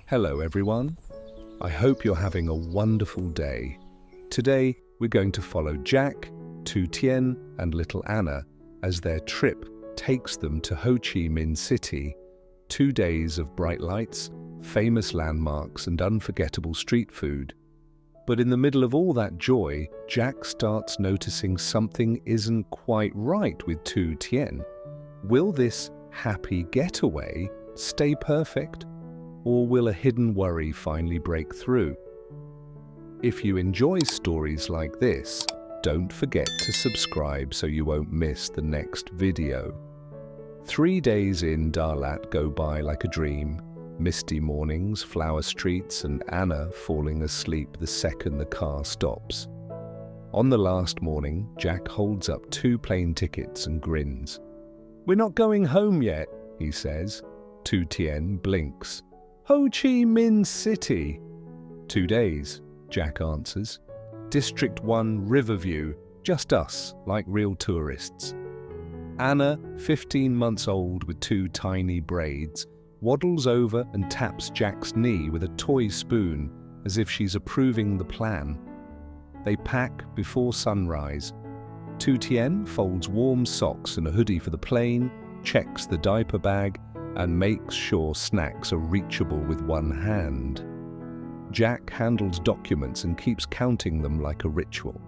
Hello everyone, I hope you're having a wonderful day. Today we're going to follow Jack, Tu Tien and little Anna as their trip takes them to Ho Chi Minh City. 2 days of bright lights, famous landmarks and unforgettable street food. But in the middle of all that joy, Jack starts noticing something isn't quite right with Tu Tien. Will this happy getaway stay perfect? Or will a hidden worry finally break through? If you enjoy stories like this, don't forget to subscribe so you won't miss the next video. 3 days in Dalat go by like a dream. Misty mornings, flower streets, and Anna falling asleep the second the car stops. On the last morning, Jack holds up 2 plane tickets and grins. "We're not going home yet," he says. Tu Tien blinks. "Ho Chi Minh City." 2 days, Jack answers. District 1 Riverview, just us, like real tourists. Anna, 15 months old with 2 tiny braids, waddles over and taps Jack's knee with a toy spoon as if she's approving the plan. They pack before sunrise. Tu Tien folds warm socks and a hoodie for the plane, checks the diaper bag, and makes sure snacks are reachable with one hand. Jack handles documents and keeps counting them like a ritual.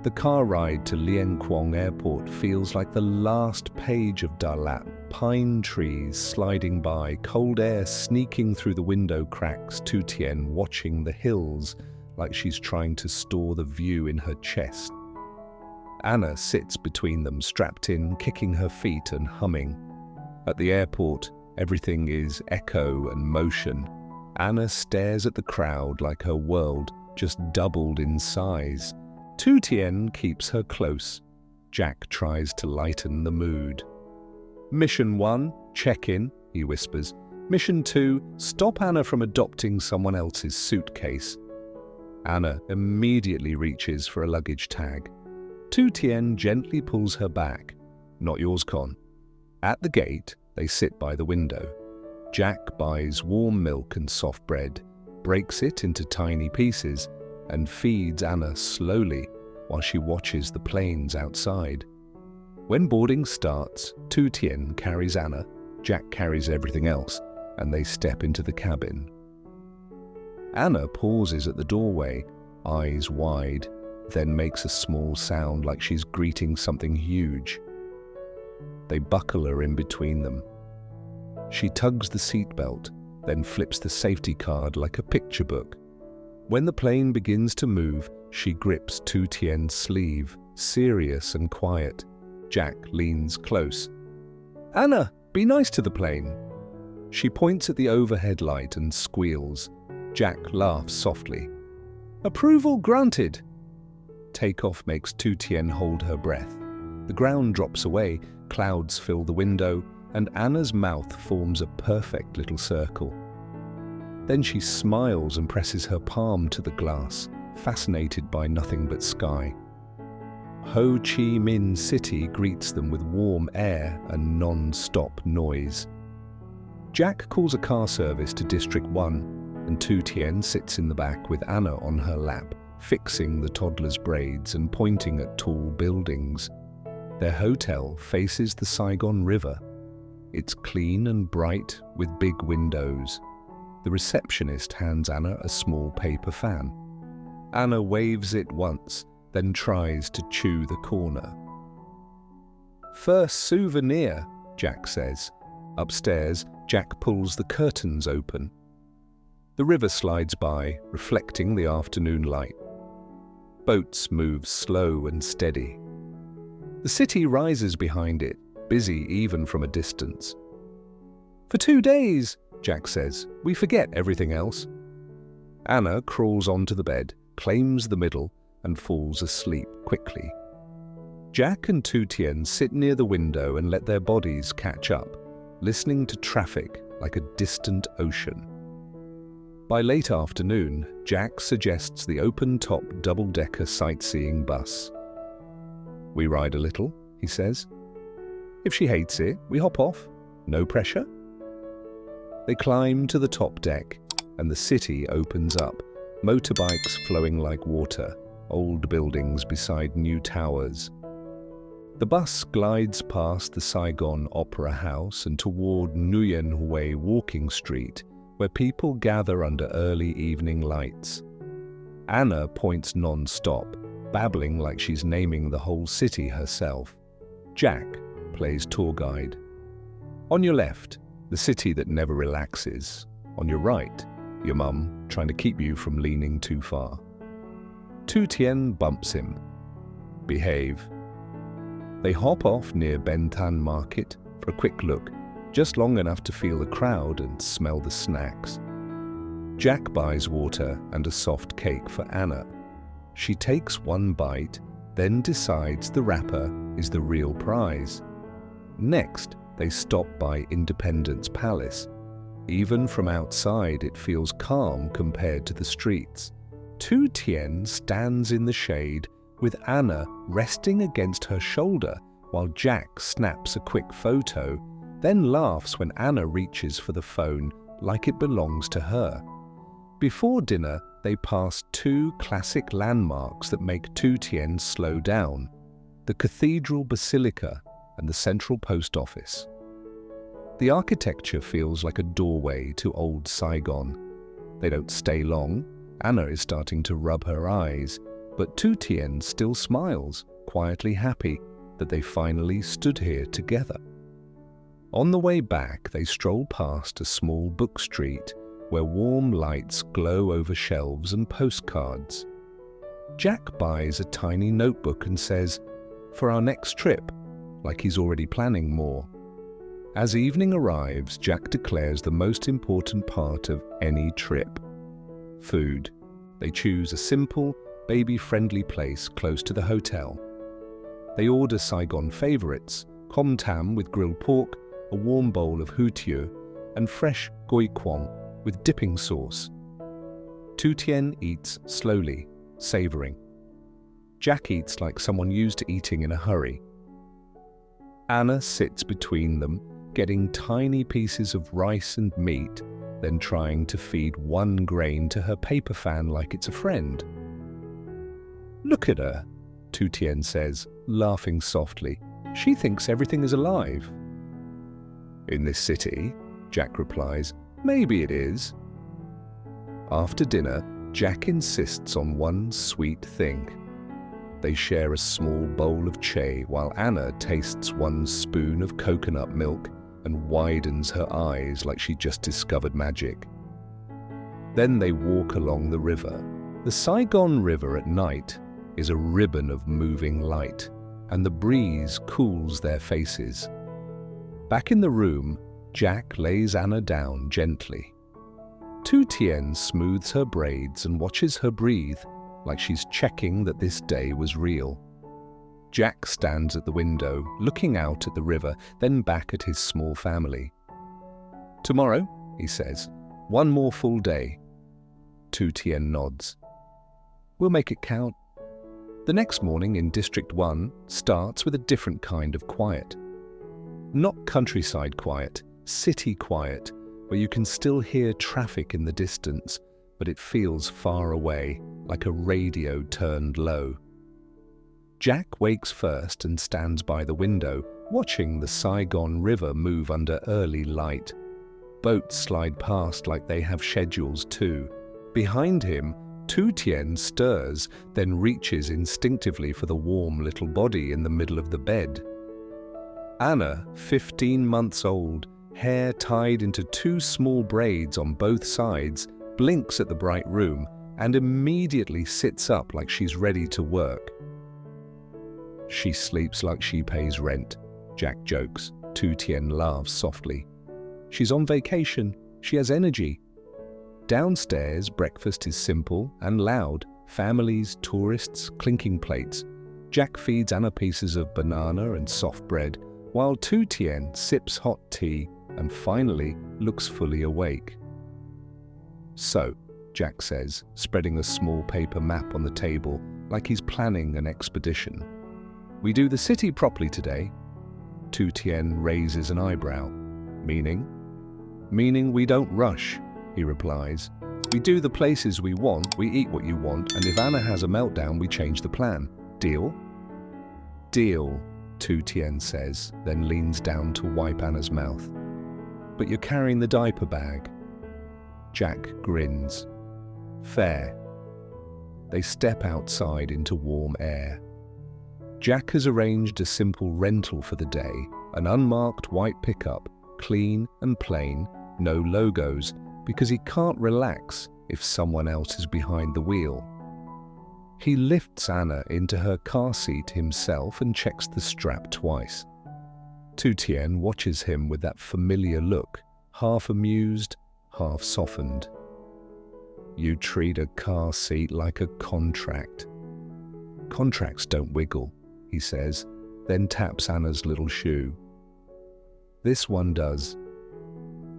The car ride to Lien Quang Airport feels like the last page of Dalat. Pine trees sliding by, cold air sneaking through the window cracks, Tu Tien watching the hills like she's trying to store the view in her chest. Anna sits between them, strapped in, kicking her feet and humming. At the airport, everything is echo and motion. Anna stares at the crowd like her world just doubled in size. Tu Tien keeps her close. Jack tries to lighten the mood. "Mission 1, check-in," he whispers. "Mission 2, stop Anna from adopting someone else's suitcase." Anna immediately reaches for a luggage tag. Tu Tien gently pulls her back. "Not yours, Con." At the gate, they sit by the window. Jack buys warm milk and soft bread, breaks it into tiny pieces, and feeds Anna slowly while she watches the planes outside. When boarding starts, Tu Tien carries Anna, Jack carries everything else, and they step into the cabin. Anna pauses at the doorway, eyes wide, then makes a small sound like she's greeting something huge. They buckle her in between them. She tugs the seatbelt, then flips the safety card like a picture book. When the plane begins to move, she grips Tu Tien's sleeve, serious and quiet. Jack leans close. "Anna, be nice to the plane." She points at the overhead light and squeals. Jack laughs softly. "Approval granted." Takeoff makes Tu Tien hold her breath. The ground drops away, clouds fill the window, and Anna's mouth forms a perfect little circle. Then she smiles and presses her palm to the glass, fascinated by nothing but sky. Ho Chi Minh City greets them with warm air and non-stop noise. Jack calls a car service to District 1, and Tu Tien sits in the back with Anna on her lap, fixing the toddler's braids and pointing at tall buildings. Their hotel faces the Saigon River. It's clean and bright with big windows. The receptionist hands Anna a small paper fan. Anna waves it once, then tries to chew the corner. "First souvenir," Jack says. Upstairs, Jack pulls the curtains open. The river slides by, reflecting the afternoon light. Boats move slow and steady. The city rises behind it, busy even from a distance. "For 2 days," Jack says, "we forget everything else." Anna crawls onto the bed, claims the middle, and falls asleep quickly. Jack and Tu Tien sit near the window and let their bodies catch up, listening to traffic like a distant ocean. By late afternoon, Jack suggests the open-top double-decker sightseeing bus. "We ride a little," he says. "If she hates it, we hop off. No pressure." They climb to the top deck. and the city opens up, motorbikes flowing like water, old buildings beside new towers. The bus glides past the Saigon Opera House and toward Nguyen Hue Walking Street, where people gather under early evening lights. Anna points non-stop, babbling like she's naming the whole city herself. Jack plays tour guide. On your left, the city that never relaxes. On your right, your mum trying to keep you from leaning too far. Tu Tien bumps him. Behave. They hop off near Ben Thanh Market for a quick look, just long enough to feel the crowd and smell the snacks. Jack buys water and a soft cake for Anna. She takes one bite, then decides the wrapper is the real prize. Next, they stop by Independence Palace. Even from outside, it feels calm compared to the streets. Tu Tien stands in the shade with Anna resting against her shoulder while Jack snaps a quick photo, then laughs when Anna reaches for the phone like it belongs to her. Before dinner, they pass two classic landmarks that make Tu Tien slow down: the Cathedral Basilica and the Central Post Office. The architecture feels like a doorway to old Saigon. They don't stay long. Anna is starting to rub her eyes, but Tu Tien still smiles, quietly happy that they finally stood here together. On the way back, they stroll past a small book street where warm lights glow over shelves and postcards. Jack buys a tiny notebook and says, "For our next trip," like he's already planning more. As evening arrives, Jack declares the most important part of any trip: food. They choose a simple, baby-friendly place close to the hotel. They order Saigon favorites: com tam with grilled pork, a warm bowl of hủ tiếu, and fresh goi quong with dipping sauce. Tu Tien eats slowly, savoring. Jack eats like someone used to eating in a hurry. Anna sits between them, getting tiny pieces of rice and meat, then trying to feed one grain to her paper fan like it's a friend. "Look at her," Tu Tien says, laughing softly. "She thinks everything is alive." "In this city," Jack replies, "maybe it is." After dinner, Jack insists on one sweet thing. They share a small bowl of chai while Anna tastes one spoon of coconut milk and widens her eyes like she just discovered magic. Then they walk along the river. The Saigon River at night is a ribbon of moving light, and the breeze cools their faces. Back in the room, Jack lays Anna down gently. Tu Tien smooths her braids and watches her breathe like she's checking that this day was real. Jack stands at the window, looking out at the river, then back at his small family. "Tomorrow," he says, "one more full day." Tu Tien nods. "We'll make it count." The next morning in District 1 starts with a different kind of quiet. Not countryside quiet, city quiet, where you can still hear traffic in the distance, but it feels far away, like a radio turned low. Jack wakes first and stands by the window, watching the Saigon River move under early light. Boats slide past like they have schedules too. Behind him, Tu Tien stirs, then reaches instinctively for the warm little body in the middle of the bed. Anna, 15 months old, hair tied into two small braids on both sides, blinks at the bright room and immediately sits up like she's ready to work. "She sleeps like she pays rent," Jack jokes. Tu Tien laughs softly. "She's on vacation. She has energy." Downstairs, breakfast is simple and loud. Families, tourists, clinking plates. Jack feeds Anna pieces of banana and soft bread, while Tu Tien sips hot tea and finally looks fully awake. "So," Jack says, spreading a small paper map on the table like he's planning an expedition. "We do the city properly today." Tu Tien raises an eyebrow. "Meaning?" "Meaning we don't rush," he replies, We do the places we want, we eat what you want, and if Anna has a meltdown, we change the plan. Deal? Deal, Tu Tien says, then leans down to wipe Anna's mouth. But you're carrying the diaper bag. Jack grins. Fair. They step outside into warm air. Jack has arranged a simple rental for the day, an unmarked white pickup, clean and plain, no logos, because he can't relax if someone else is behind the wheel. He lifts Anna into her car seat himself and checks the strap twice. Tu Tien watches him with that familiar look, half amused, half softened. You treat a car seat like a contract. Contracts don't wiggle, he says, then taps Anna's little shoe. This one does.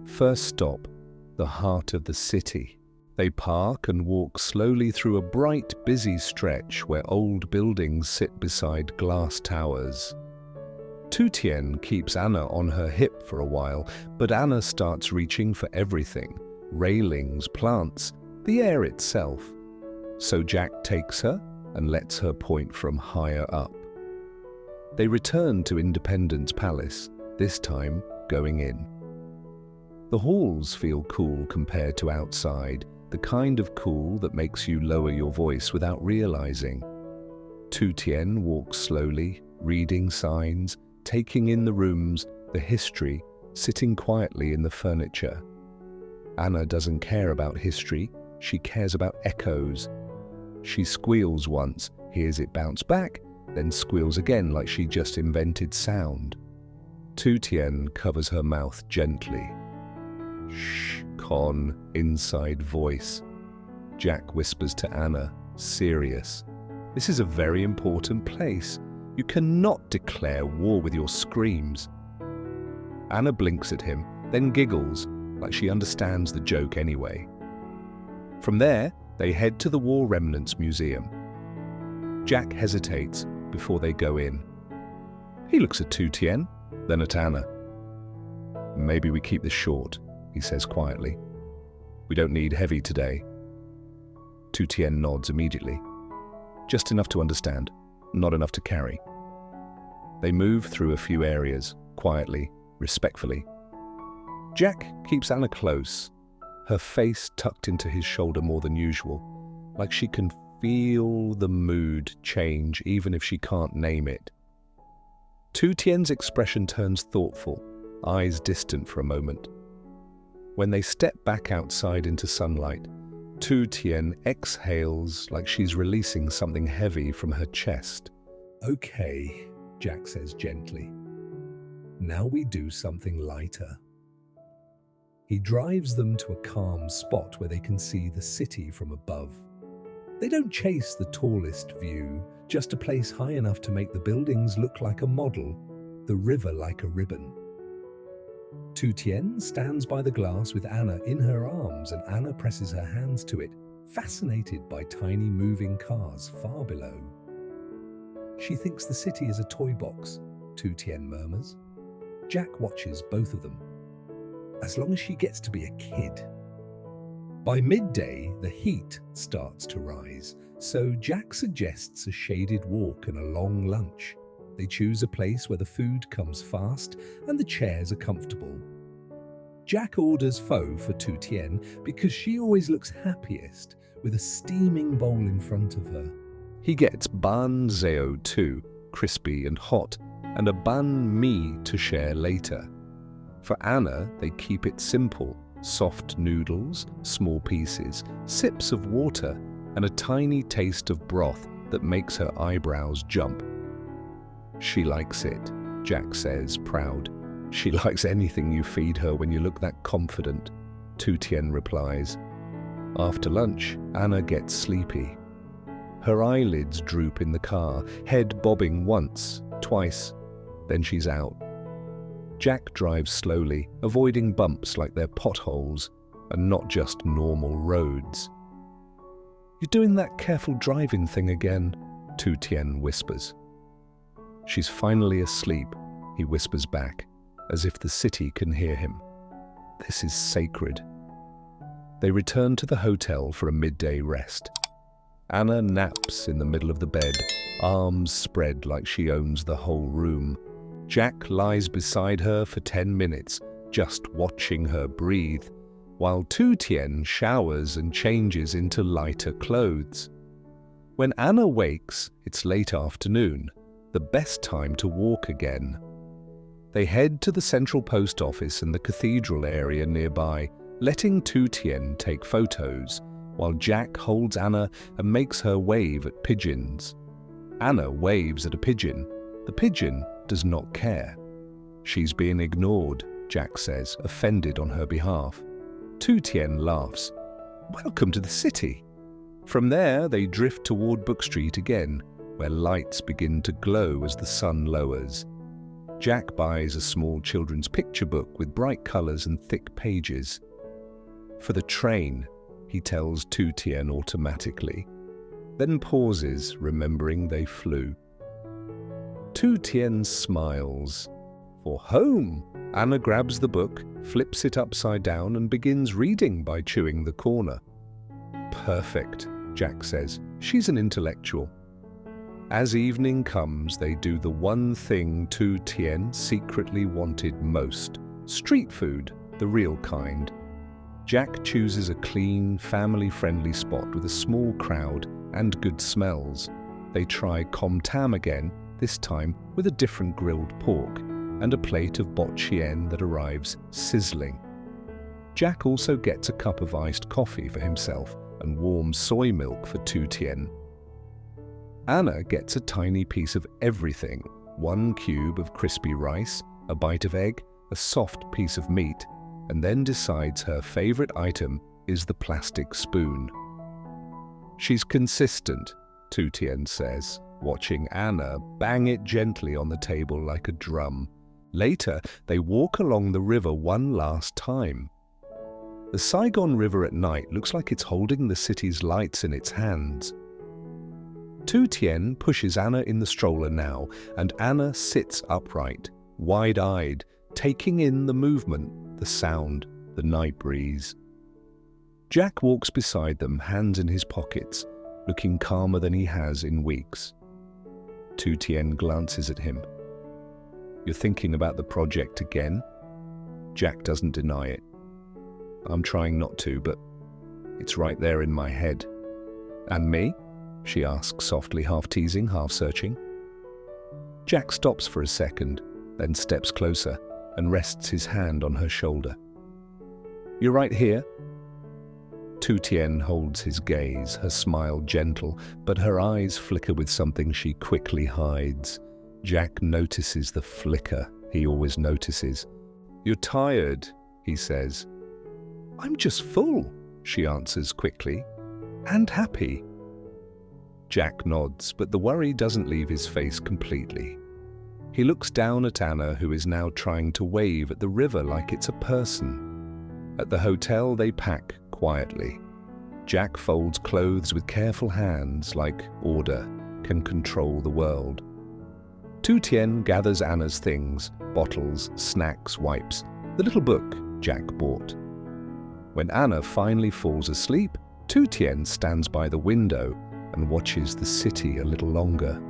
First stop, the heart of the city. They park and walk slowly through a bright, busy stretch where old buildings sit beside glass towers. Tu Tien keeps Anna on her hip for a while, but Anna starts reaching for everything: railings, plants, the air itself. So Jack takes her and lets her point from higher up. They return to Independence Palace, this time going in. The halls feel cool compared to outside, the kind of cool that makes you lower your voice without realizing. Tu Tien walks slowly, reading signs, taking in the rooms, the history, sitting quietly in the furniture. Anna doesn't care about history, she cares about echoes. She squeals once, hears it bounce back, then squeals again like she just invented sound. Tu Tien covers her mouth gently. Shh, Con, inside voice. Jack whispers to Anna, serious. This is a very important place. You cannot declare war with your screams. Anna blinks at him, then giggles, like she understands the joke anyway. From there, they head to the War Remnants Museum. Jack hesitates before they go in. He looks at Tu Tien, then at Anna. Maybe we keep this short, he says quietly. We don't need heavy today. Tu Tien nods immediately. Just enough to understand, not enough to carry. They move through a few areas, quietly, respectfully. Jack keeps Anna close, her face tucked into his shoulder more than usual, like she can feel the mood change even if she can't name it. Tu Tien's expression turns thoughtful, eyes distant for a moment. When they step back outside into sunlight, Tu Tien exhales like she's releasing something heavy from her chest. Okay, Jack says gently. Now we do something lighter. He drives them to a calm spot where they can see the city from above. They don't chase the tallest view, just a place high enough to make the buildings look like a model, the river like a ribbon. Tu Tien stands by the glass with Anna in her arms, and Anna presses her hands to it, fascinated by tiny moving cars far below. She thinks the city is a toy box, Tu Tien murmurs. Jack watches both of them. As long as she gets to be a kid. By midday, the heat starts to rise, so Jack suggests a shaded walk and a long lunch. They choose a place where the food comes fast and the chairs are comfortable. Jack orders pho for Tu Tien because she always looks happiest with a steaming bowl in front of her. He gets banh xeo too, crispy and hot, and a banh mi to share later. For Anna, they keep it simple: soft noodles, small pieces, sips of water, and a tiny taste of broth that makes her eyebrows jump. She likes it, Jack says, proud. She likes anything you feed her when you look that confident, Tu Tien replies. After lunch, Anna gets sleepy. Her eyelids droop in the car, head bobbing once, twice, then she's out. Jack drives slowly, avoiding bumps like they're potholes and not just normal roads. You're doing that careful driving thing again, Tu Tien whispers. She's finally asleep, he whispers back, as if the city can hear him. This is sacred. They return to the hotel for a midday rest. Anna naps in the middle of the bed, arms spread like she owns the whole room. Jack lies beside her for 10 minutes, just watching her breathe, while Tu Tien showers and changes into lighter clothes. When Anna wakes, it's late afternoon, the best time to walk again. They head to the central post office and the cathedral area nearby, letting Tu Tien take photos, while Jack holds Anna and makes her wave at pigeons. Anna waves at a pigeon. The pigeon does not care. She's being ignored, Jack says, offended on her behalf. Tu Tien laughs. Welcome to the city. From there, they drift toward Book Street again, where lights begin to glow as the sun lowers. Jack buys a small children's picture book with bright colors and thick pages. For the train, he tells Tu Tien automatically, then pauses, remembering they flew. Tu Tien smiles. For home! Anna grabs the book, flips it upside down and begins reading by chewing the corner. Perfect, Jack says. She's an intellectual. As evening comes, they do the one thing Tu Tien secretly wanted most: street food, the real kind. Jack chooses a clean, family-friendly spot with a small crowd and good smells. They try com tam again, this time with a different grilled pork, and a plate of bot chien that arrives sizzling. Jack also gets a cup of iced coffee for himself and warm soy milk for Tu Tien. Anna gets a tiny piece of everything: 1 cube of crispy rice, a bite of egg, a soft piece of meat, and then decides her favorite item is the plastic spoon. She's consistent, Tu Tien says, watching Anna bang it gently on the table like a drum. Later, they walk along the river one last time. The Saigon River at night looks like it's holding the city's lights in its hands. Tu Tien pushes Anna in the stroller now, and Anna sits upright, wide-eyed, taking in the movement, the sound, the night breeze. Jack walks beside them, hands in his pockets, looking calmer than he has in weeks. Tu Tien glances at him. You're thinking about the project again? Jack doesn't deny it. I'm trying not to, but it's right there in my head. And me? She asks softly, half teasing, half searching. Jack stops for a second, then steps closer and rests his hand on her shoulder. You're right here. Tu Tien holds his gaze, her smile gentle, but her eyes flicker with something she quickly hides. Jack notices the flicker he always notices. You're tired, he says. I'm just full, she answers quickly, and happy. Jack nods, but the worry doesn't leave his face completely. He looks down at Anna, who is now trying to wave at the river like it's a person. At the hotel, they pack quietly. Jack folds clothes with careful hands, like order can control the world. Tu Tien gathers Anna's things: bottles, snacks, wipes, the little book Jack bought. When Anna finally falls asleep, Tu Tien stands by the window and watches the city a little longer.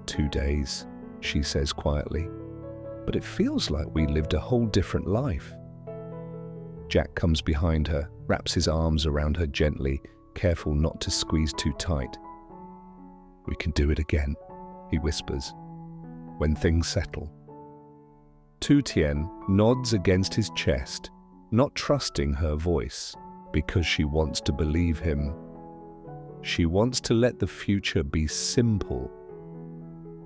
2 days, she says quietly, but it feels like we lived a whole different life. Jack comes behind her, wraps his arms around her gently, careful not to squeeze too tight. We can do it again, he whispers, when things settle. Tu Tien nods against his chest, not trusting her voice, because she wants to believe him. She wants to let the future be simple.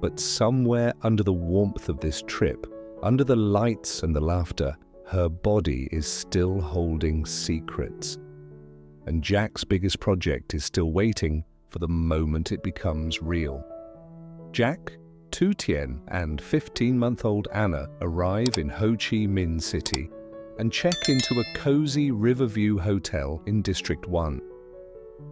But somewhere under the warmth of this trip, under the lights and the laughter, her body is still holding secrets. And Jack's biggest project is still waiting for the moment it becomes real. Jack, Tu Tien, and 15-month-old Anna arrive in Ho Chi Minh City and check into a cozy Riverview hotel in District 1.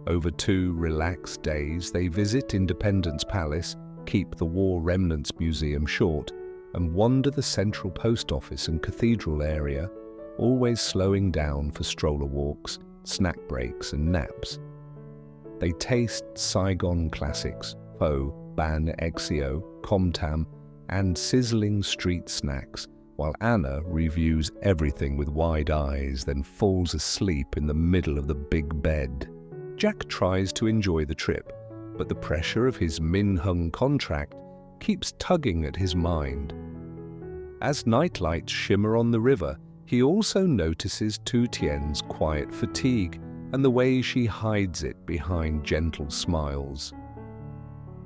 Over 2 relaxed days, they visit Independence Palace, keep the War Remnants Museum short, and wander the central post office and cathedral area, always slowing down for stroller walks, snack breaks and naps. They taste Saigon classics, pho, ban exio, com tam, and sizzling street snacks, while Anna reviews everything with wide eyes, then falls asleep in the middle of the big bed. Jack tries to enjoy the trip, but the pressure of his Minh Hung contract keeps tugging at his mind. As nightlights shimmer on the river, he also notices Tu Tien's quiet fatigue and the way she hides it behind gentle smiles.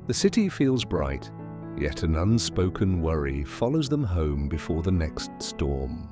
The city feels bright, yet an unspoken worry follows them home before the next storm.